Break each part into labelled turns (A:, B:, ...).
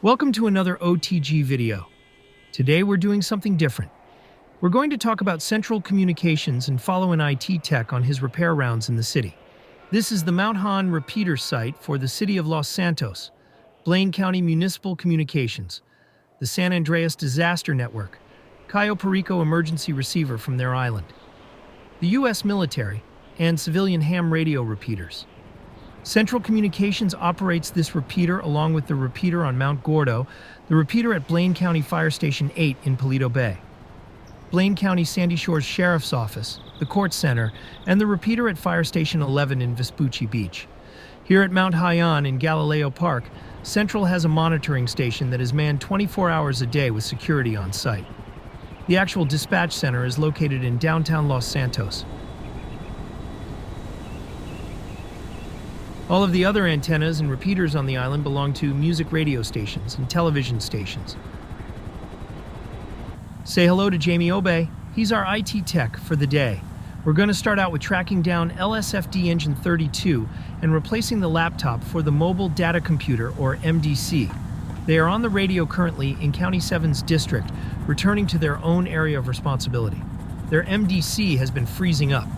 A: Welcome to another OTG video. Today we're doing something different. We're going to talk about central communications and follow an IT tech on his repair rounds in the city. This is the Mount Hahn repeater site for the city of Los Santos, Blaine County Municipal Communications, the San Andreas Disaster Network, Cayo Perico Emergency Receiver from their island, the U.S. military, and civilian ham radio repeaters. Central Communications operates this repeater along with the repeater on Mount Gordo, the repeater at Blaine County Fire Station 8 in Paleto Bay, Blaine County Sandy Shores Sheriff's Office, the Court Center, and the repeater at Fire Station 11 in Vespucci Beach. Here at Mount Hahn in Galileo Park, Central has a monitoring station that is manned 24 hours a day with security on site. The actual dispatch center is located in downtown Los Santos. All of the other antennas and repeaters on the island belong to music radio stations and television stations. Say hello to Jamie Obey. He's our IT tech for the day. We're going to start out with tracking down LSFD Engine 32 and replacing the laptop for the Mobile Data Computer, or MDC. They are on the radio currently in County 7's district, returning to their own area of responsibility. Their MDC has been freezing up.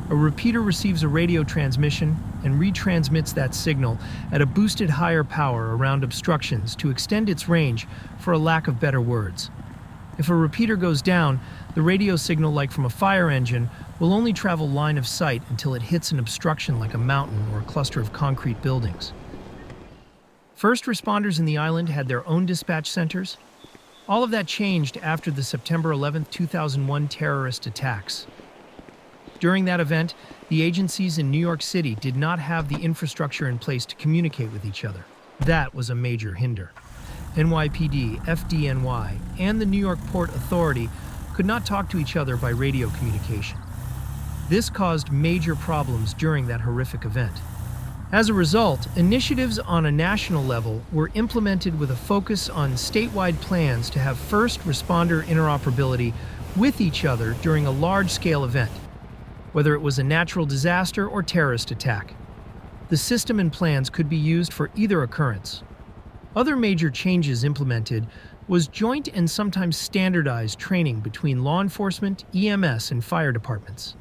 A: A repeater receives a radio transmission and retransmits that signal at a boosted higher power around obstructions to extend its range, for a lack of better words. If a repeater goes down, the radio signal, like from a fire engine, will only travel line of sight until it hits an obstruction like a mountain or a cluster of concrete buildings. First responders in the island had their own dispatch centers. All of that changed after the September 11, 2001 terrorist attacks. During that event, the agencies in New York City did not have the infrastructure in place to communicate with each other. That was a major hinder. NYPD, FDNY, and the New York Port Authority could not talk to each other by radio communication. This caused major problems during that horrific event. As a result, initiatives on a national level were implemented with a focus on statewide plans to have first responder interoperability with each other during a large-scale event, whether it was a natural disaster or terrorist attack. The system and plans could be used for either occurrence. Other major changes implemented was joint and sometimes standardized training between law enforcement, EMS, and fire departments.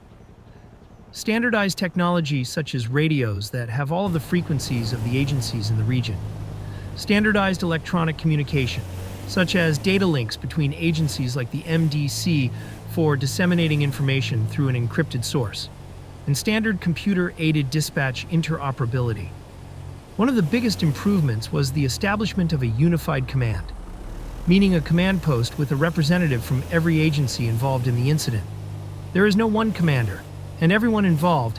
A: Standardized technology such as radios that have all of the frequencies of the agencies in the region. Standardized electronic communication, such as data links between agencies like the MDC for disseminating information through an encrypted source, and standard computer-aided dispatch interoperability. One of the biggest improvements was the establishment of a unified command, meaning a command post with a representative from every agency involved in the incident. There is no one commander, and everyone involved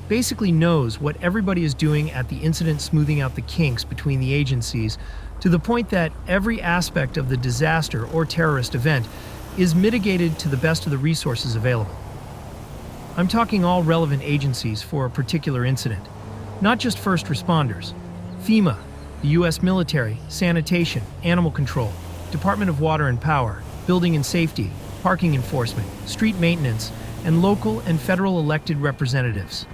A: basically knows what everybody is doing at the incident, smoothing out the kinks between the agencies to the point that every aspect of the disaster or terrorist event is mitigated to the best of the resources available. I'm talking all relevant agencies for a particular incident, not just first responders. FEMA, the U.S. military, sanitation, animal control, Department of Water and Power, building and safety, parking enforcement, street maintenance, and local and federal elected representatives.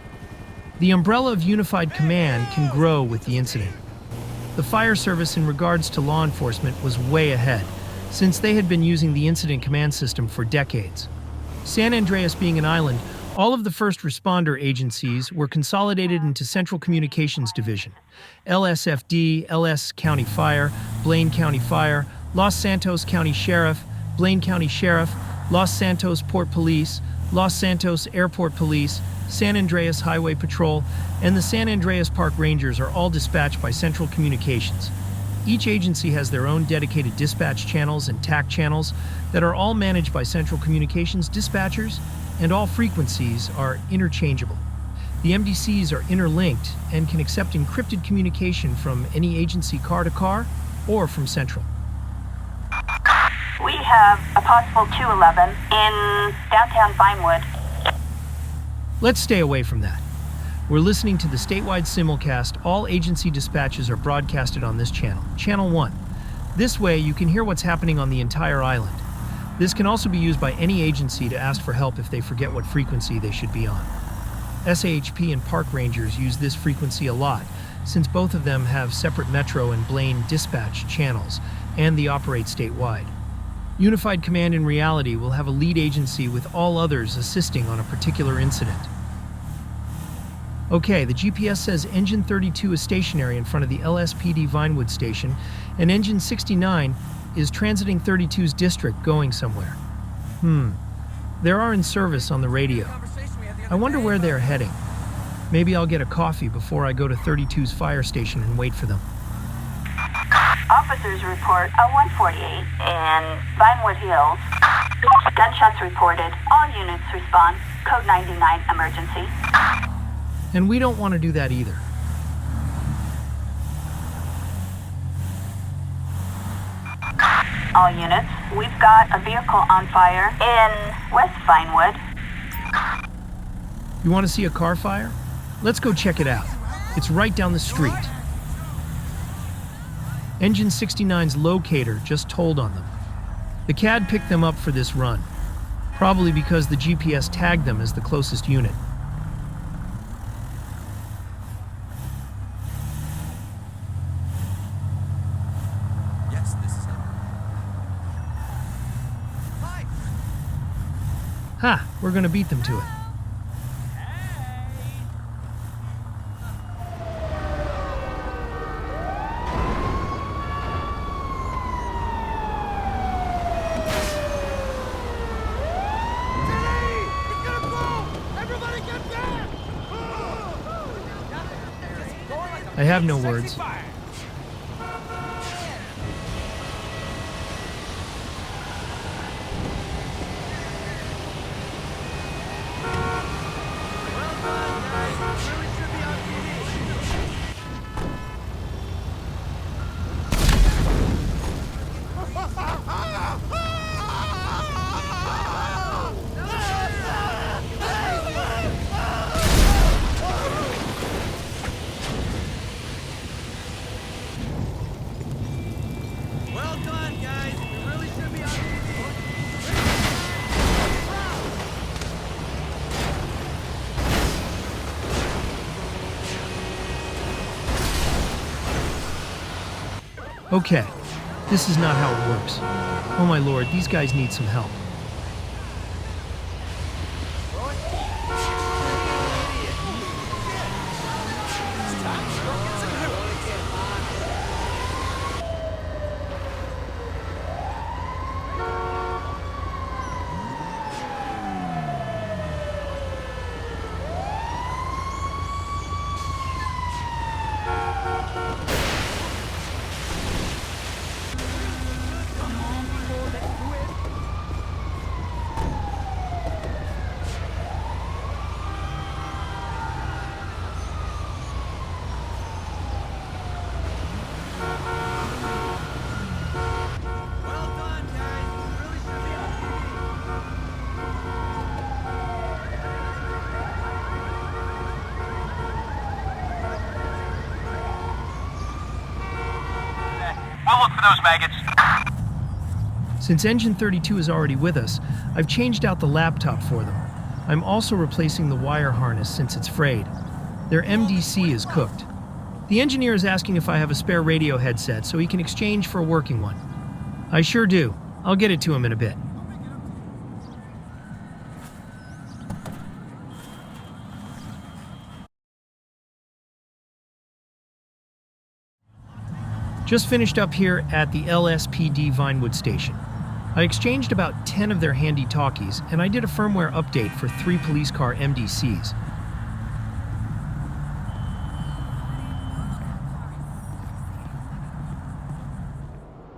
A: The umbrella of unified command can grow with the incident. The fire service in regards to law enforcement was way ahead, since they had been using the incident command system for decades. San Andreas being an island, all of the first responder agencies were consolidated into Central Communications Division, LSFD, LS County Fire, Blaine County Fire, Los Santos County Sheriff, Blaine County Sheriff, Los Santos Port Police, Los Santos Airport Police, San Andreas Highway Patrol, and the San Andreas Park Rangers are all dispatched by Central Communications. Each agency has their own dedicated dispatch channels and TAC channels that are all managed by Central Communications dispatchers, and all frequencies are interchangeable. The MDCs are interlinked and can accept encrypted communication from any agency car to car or from Central.
B: We have a possible 211 in downtown Vinewood.
A: Let's stay away from that. We're listening to the statewide simulcast. All agency dispatches are broadcasted on this channel, Channel 1. This way, you can hear what's happening on the entire island. This can also be used by any agency to ask for help if they forget what frequency they should be on. SAHP and park rangers use this frequency a lot since both of them have separate Metro and Blaine dispatch channels, and they operate statewide. Unified Command in reality will have a lead agency with all others assisting on a particular incident. Okay, the GPS says Engine 32 is stationary in front of the LSPD Vinewood station, and Engine 69 is transiting 32's district going somewhere. They are in service on the radio. I wonder where they're heading. Maybe I'll get a coffee before I go to 32's fire station and wait for them.
B: Officers report a 148 in Vinewood Hills. Gunshots reported. All units respond. Code 99 emergency.
A: And we don't want to do that either.
B: All units, we've got a vehicle on fire in West Vinewood.
A: You want to see a car fire? Let's go check it out. It's right down the street. Engine 69's locator just told on them. The CAD picked them up for this run, probably because the GPS tagged them as the closest unit.
C: Yes, this is it. Hi.
A: Ha! We're gonna beat them to it. I have no words.
C: Well done, guys. We really should be on TV.
A: Okay, this is not how it works. Oh my lord, these guys need some help.
C: Well done, guys. We really should be on TV.
D: We'll look for those maggots.
A: Since Engine 32 is already with us, I've changed out the laptop for them. I'm also replacing the wire harness since it's frayed. Their MDC is cooked. The engineer is asking if I have a spare radio headset so he can exchange for a working one. I sure do. I'll get it to him in a bit. Just finished up here at the LSPD Vinewood station. I exchanged about 10 of their handy talkies, and I did a firmware update for 3 police car MDCs.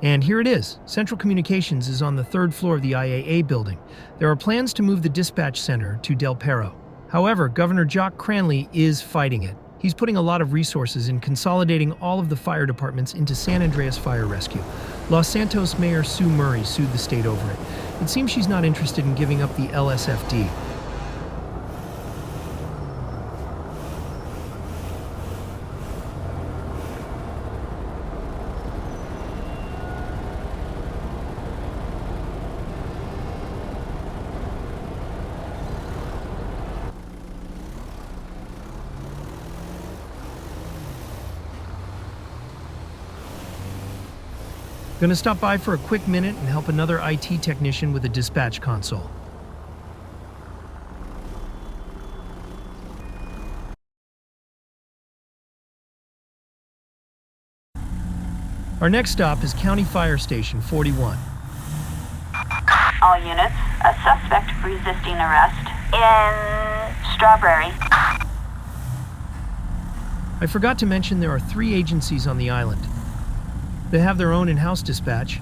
A: And here it is. Central Communications is on the 3rd floor of the IAA building. There are plans to move the dispatch center to Del Perro. However, Governor Jock Cranley is fighting it. He's putting a lot of resources in consolidating all of the fire departments into San Andreas Fire Rescue. Los Santos Mayor Sue Murray sued the state over it. It seems she's not interested in giving up the LSFD. Gonna stop by for a quick minute and help another IT technician with a dispatch console. Our next stop is County Fire Station 41.
B: All units, a suspect resisting arrest in Strawberry.
A: I forgot to mention there are 3 agencies on the island. They have their own in-house dispatch,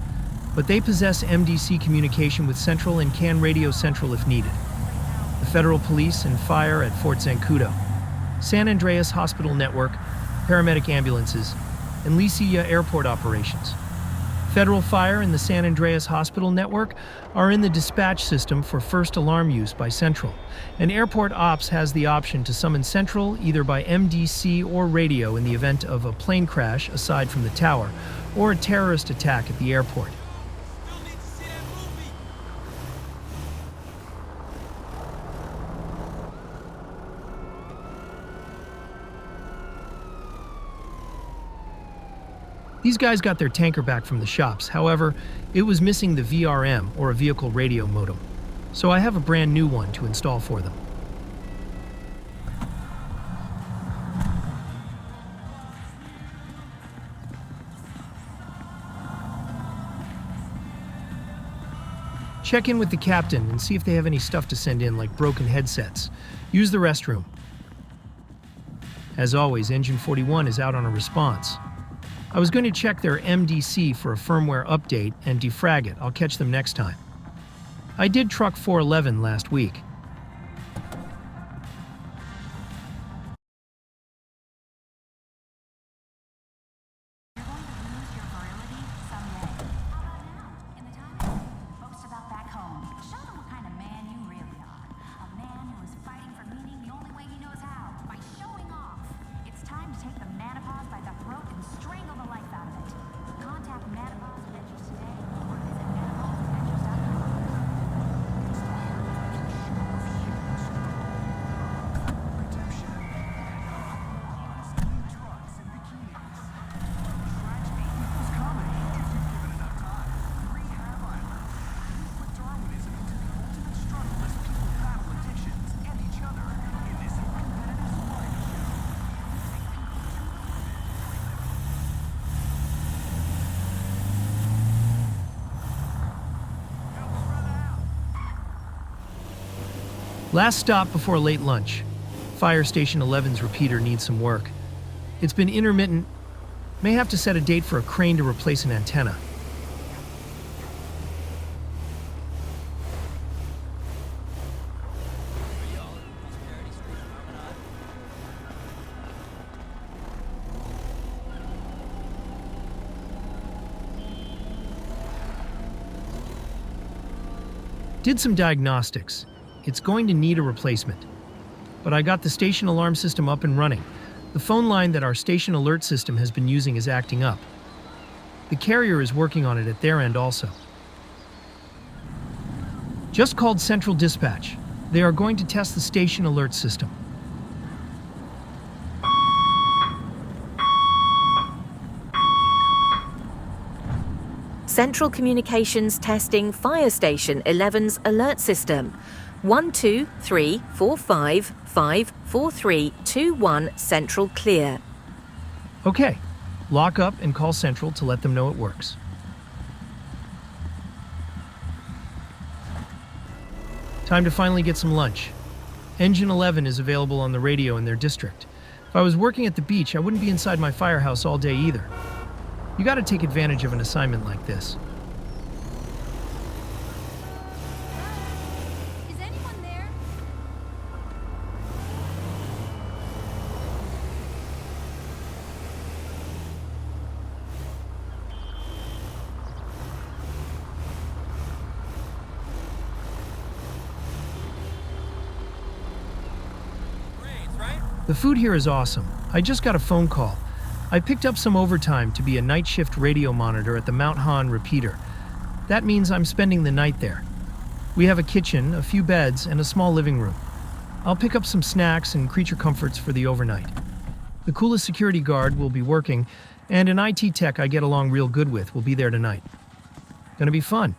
A: but they possess MDC communication with Central and can radio Central if needed. The Federal Police and Fire at Fort Zancudo, San Andreas Hospital Network, paramedic ambulances, and Licia Airport operations. Federal Fire and the San Andreas Hospital Network are in the dispatch system for first alarm use by Central, and Airport Ops has the option to summon Central either by MDC or radio in the event of a plane crash aside from the tower, or a terrorist attack at the airport.
C: Still need to see that movie.
A: These guys got their tanker back from the shops. However, it was missing the VRM, or a vehicle radio modem. So I have a brand new one to install for them. Check in with the captain and see if they have any stuff to send in, like broken headsets. Use the restroom. As always, Engine 41 is out on a response. I was going to check their MDC for a firmware update and defrag it. I'll catch them next time. I did Truck 411 last week. Last stop before late lunch. Fire Station 11's repeater needs some work. It's been intermittent. May have to set a date for a crane to replace an antenna. Did some diagnostics. It's going to need a replacement. But I got the station alarm system up and running. The phone line that our station alert system has been using is acting up. The carrier is working on it at their end also. Just called Central Dispatch. They are going to test the station alert system.
E: Central Communications testing Fire Station 11's alert system. 123455321 Central clear.
A: Okay, lock up and call Central to let them know it works. Time to finally get some lunch. Engine 11 is available on the radio in their district. If I was working at the beach, I wouldn't be inside my firehouse all day either. You gotta take advantage of an assignment like this.
F: Is anyone there?
C: Grades, right?
A: The food here is awesome. I just got a phone call. I picked up some overtime to be a night shift radio monitor at the Mount Han repeater. That means I'm spending the night there. We have a kitchen, a few beds, and a small living room. I'll pick up some snacks and creature comforts for the overnight. The coolest security guard will be working, And an IT tech I get along real good with will be there tonight. Gonna be fun.